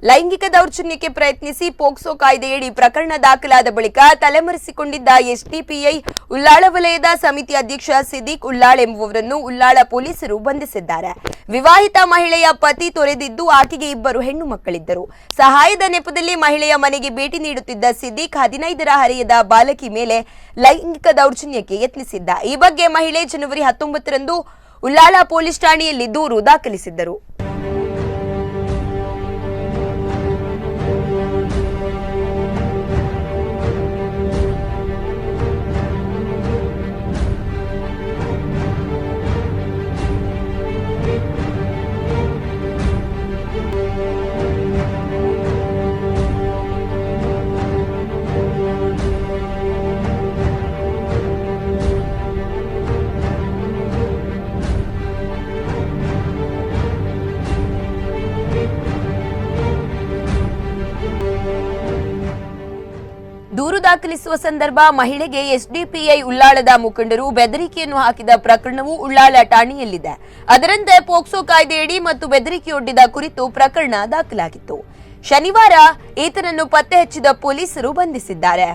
ಲೈಂಗಿಕ ದೌರ್ಜನ್ಯಕ್ಕೆ ಪ್ರಯತ್ನಿಸಿ ಪೋಕ್ಸೋ ಕಾಯ್ದೆಯಡಿ ಪ್ರಕರಣ ದಾಖಲಾದ ಬಳಿಕ ತಲೆಮರೆಸಿಕೊಂಡಿದ್ದ ಎಸ್ಡಿಪಿಐ ಉಳ್ಳಾಳ ವಲಯದ ಸಮಿತಿ ಅಧ್ಯಕ್ಷ ಸಿದ್ದಿಕ್ ಉಳ್ಳಾಳ್ ಎಂಬುವರನ್ನು ಉಳ್ಳಾಳ ಪೊಲೀಸರು ಬಂಧಿಸಿದ್ದಾರೆ. ವಿವಾಹಿತ ಮಹಿಳೆಯ ಪತಿ ತೊರೆದಿದ್ದು ಆಕೆಗೆ ಇಬ್ಬರು ಹೆಣ್ಣು ಮಕ್ಕಳಿದ್ದರು. ಸಹಾಯದ ನೆಪದಲ್ಲಿ ಮಹಿಳೆಯ ಮನೆಗೆ ಭೇಟಿ ನೀಡುತ್ತಿದ್ದ ಸಿದ್ದಿಕ್ 15ರ ಹರೆಯದ ಬಾಲಕಿ ಮೇಲೆ ಲೈಂಗಿಕ ದೌರ್ಜನ್ಯಕ್ಕೆ ಯತ್ನಿಸಿದ್ದ. ಈ ಬಗ್ಗೆ ಮಹಿಳೆ ಜನವರಿ 19ರಂದು ಉಳ್ಳಾಳ ಪೊಲೀಸ್ ಠಾಣೆಯಲ್ಲಿ ದೂರು ದಾಖಲಿಸಿದ್ದರು. ದೂರು ದಾಖಲಿಸುವ ಸಂದರ್ಭ ಮಹಿಳೆಗೆ ಎಸ್ಡಿಪಿಐ ಉಳ್ಳಾಳದ ಮುಖಂಡರು ಬೆದರಿಕೆಯನ್ನು ಹಾಕಿದ ಪ್ರಕರಣವೂ ಉಳ್ಳಾಳ ಠಾಣೆಯಲ್ಲಿದೆ. ಅದರಂತೆ ಪೋಕ್ಸೋ ಕಾಯ್ದೆಯಡಿ ಮತ್ತು ಬೆದರಿಕೆಯೊಡ್ಡಿದ ಕುರಿತು ಪ್ರಕರಣ ದಾಖಲಾಗಿತ್ತು. ಶನಿವಾರ ಈತನನ್ನು ಪತ್ತೆ ಹಚ್ಚಿದ ಪೊಲೀಸರು ಬಂಧಿಸಿದ್ದಾರೆ.